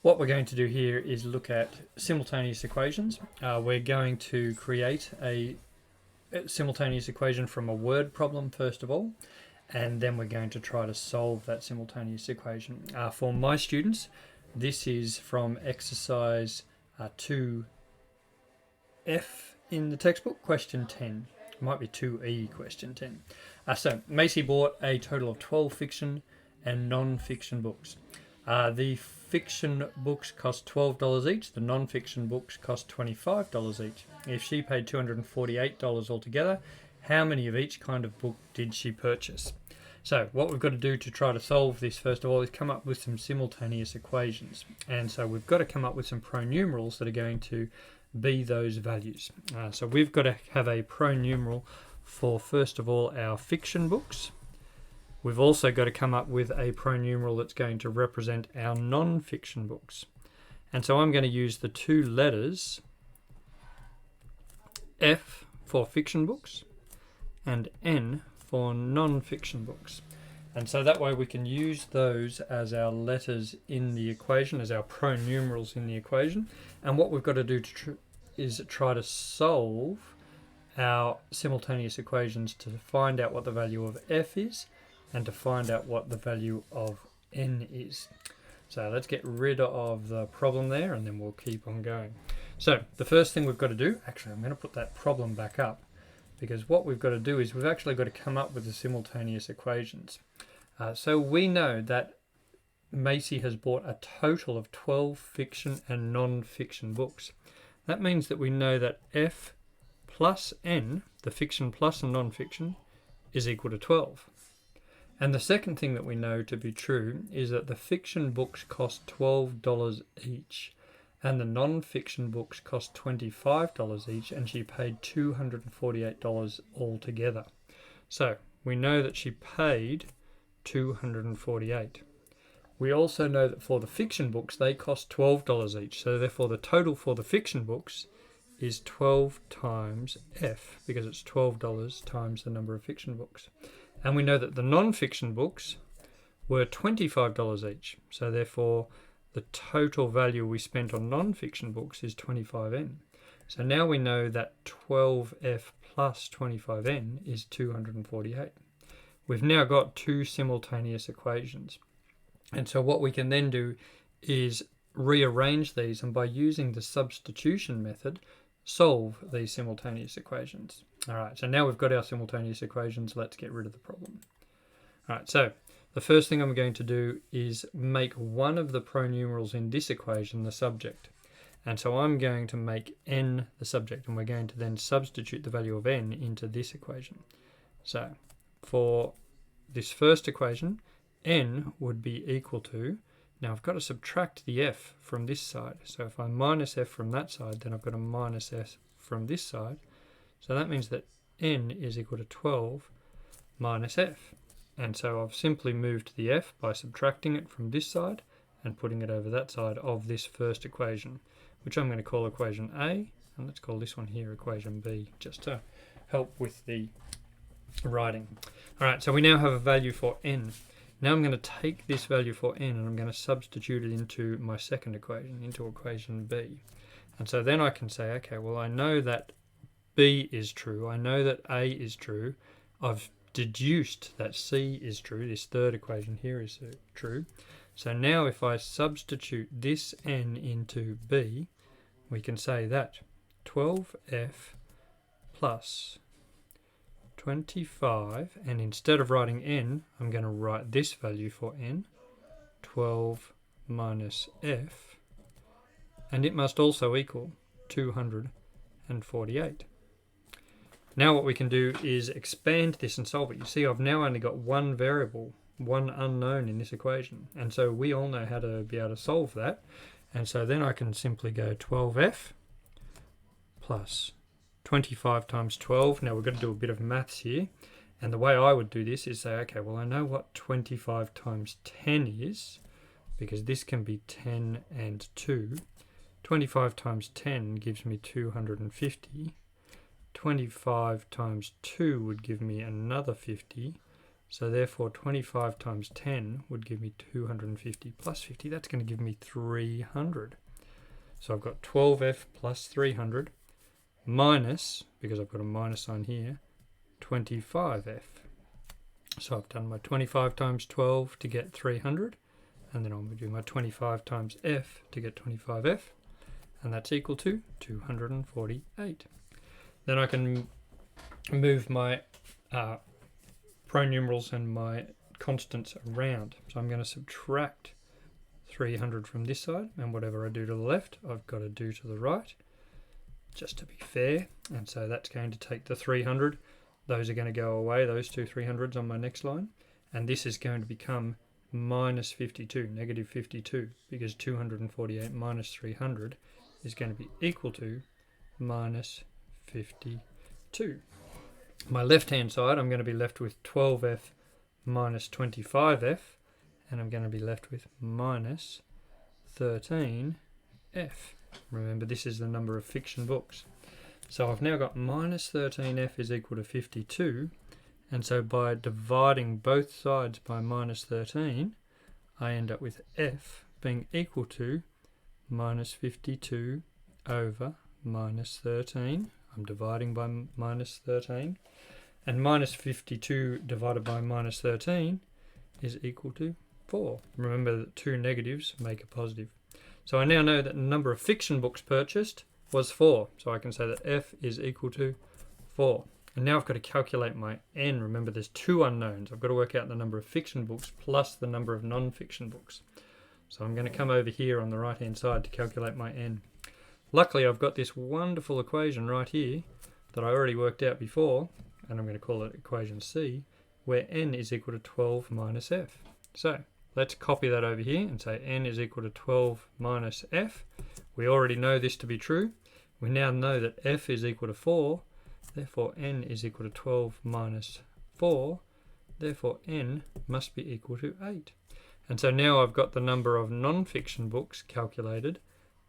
What we're going to do here is look at simultaneous equations. We're going to create a simultaneous equation from a word problem first of all, and then we're going to try to solve that simultaneous equation. For my students, this is from exercise 2F in the textbook, question 10. It might be 2E, question 10. So Macy bought a total of 12 fiction and non-fiction books. The fiction books cost $12 each, the non-fiction books cost $25 each. If she paid $248 altogether, how many of each kind of book did she purchase? So what we've got to do to try to solve this first of all is come up with some simultaneous equations. And so we've got to come up with some pronumerals that are going to be those values. So we've got to have a pronumeral for first of all our fiction books. We've also got to come up with a pronumeral that's going to represent our non-fiction books. And so I'm going to use the two letters F for fiction books and N for non-fiction books. And so that way we can use those as our letters in the equation, as our pronumerals in the equation. And what we've got to do is try to solve our simultaneous equations to find out what the value of F is and to find out what the value of N is. So let's get rid of the problem there and then we'll keep on going. So the first thing we've got to do, actually I'm going to put that problem back up, because what we've got to do is we've actually got to come up with the simultaneous equations. So we know that Macy has bought a total of 12 fiction and non-fiction books. That means that we know that F plus N, the fiction plus the non-fiction, is equal to 12. And the second thing that we know to be true is that the fiction books cost $12 each and the non-fiction books cost $25 each, and she paid $248 altogether. So we know that she paid $248. We also know that for the fiction books they cost $12 each, so therefore the total for the fiction books is 12 times F, because it's $12 times the number of fiction books. And we know that the non-fiction books were $25 each, so therefore the total value we spent on non-fiction books is 25N. So now we know that 12F plus 25N is 248. We've now got two simultaneous equations. And so what we can then do is rearrange these, and by using the substitution method, solve these simultaneous equations. All right, so now we've got our simultaneous equations, let's get rid of the problem. All right, so the first thing I'm going to do is make one of the pronumerals in this equation the subject. And so I'm going to make N the subject, and we're going to then substitute the value of N into this equation. So for this first equation, N would be equal to, now I've got to subtract the F from this side. So if I minus F from that side, then I've got to minus F from this side. So that means that N is equal to 12 minus F. And so I've simply moved the F by subtracting it from this side and putting it over that side of this first equation, which I'm going to call equation A, and let's call this one here equation B, just to help with the writing. All right, so we now have a value for N. Now I'm going to take this value for N and I'm going to substitute it into my second equation, into equation B. And so then I can say, okay, well, I know that B is true. I know that A is true. I've deduced that C is true. This third equation here is true. So now if I substitute this N into B, we can say that 12F plus 25, and instead of writing N, I'm going to write this value for N, 12 minus F, and it must also equal 248. Now what we can do is expand this and solve it. You see, I've now only got one variable, one unknown in this equation, and so we all know how to be able to solve that. And so then I can simply go 12F plus 25 times 12. Now we've got to do a bit of maths here, and the way I would do this is say, okay, well, I know what 25 times 10 is, because this can be 10 and 2. 25 times 10 gives me 250. 25 times 2 would give me another 50. So therefore 25 times 10 would give me 250 plus 50. That's going to give me 300. So I've got 12f plus 300 minus, because I've got a minus sign here, 25f. So I've done my 25 times 12 to get 300, and then I'm going to do my 25 times f to get 25f, and that's equal to 248. Then I can move my pronumerals and my constants around. So I'm going to subtract 300 from this side, and whatever I do to the left, I've got to do to the right, just to be fair. And so that's going to take the 300. Those are going to go away, those two 300s on my next line. And this is going to become minus 52, negative 52, because 248 minus 300 is going to be equal to minus 52. My left-hand side, I'm going to be left with 12f minus 25f, and I'm going to be left with minus 13f. Remember, this is the number of fiction books. So I've now got minus 13f is equal to 52, and so by dividing both sides by minus 13, I end up with f being equal to minus 52 over minus 13. I'm dividing by minus 13, and minus 52 divided by minus 13 is equal to 4. Remember that two negatives make a positive. So I now know that the number of fiction books purchased was 4. So I can say that f is equal to 4. And now I've got to calculate my n. Remember, there's two unknowns. I've got to work out the number of fiction books plus the number of non-fiction books. So I'm going to come over here on the right-hand side to calculate my n. Luckily, I've got this wonderful equation right here that I already worked out before, and I'm going to call it equation C, where n is equal to 12 minus f. So let's copy that over here and say n is equal to 12 minus f. We already know this to be true. We now know that f is equal to 4, therefore n is equal to 12 minus 4, therefore n must be equal to 8. And so now I've got the number of non-fiction books calculated,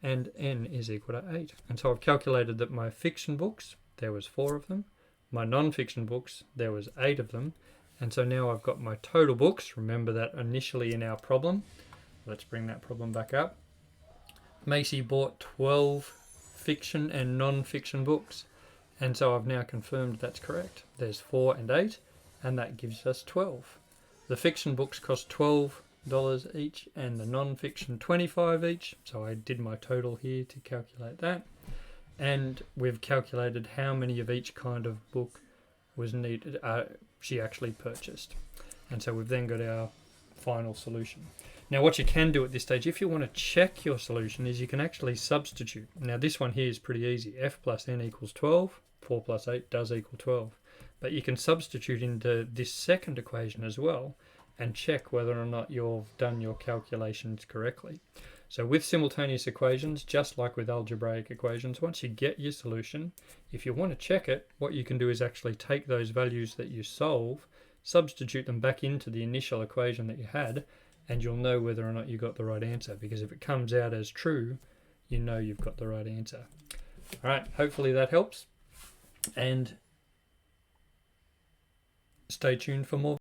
and n is equal to 8. And so I've calculated that my fiction books, there was 4 of them, my non-fiction books, there was 8 of them, and so now I've got my total books. Remember that initially in our problem. Let's bring that problem back up. Macy bought 12 fiction and non-fiction books, and so I've now confirmed that's correct. There's 4 and 8, and that gives us 12. The fiction books cost $12 each, and the non-fiction 25 each, so I did my total here to calculate that, and we've calculated how many of each kind of book was needed, she actually purchased. And so we've then got our final solution. Now what you can do at this stage, if you want to check your solution, is you can actually substitute. Now this one here is pretty easy. F plus n equals 12. 4 plus 8 does equal 12. But you can substitute into this second equation as well and check whether or not you've done your calculations correctly. So with simultaneous equations, just like with algebraic equations, once you get your solution, if you want to check it, what you can do is actually take those values that you solve, substitute them back into the initial equation that you had, and you'll know whether or not you got the right answer, because if it comes out as true, you know you've got the right answer. All right, hopefully that helps, and stay tuned for more.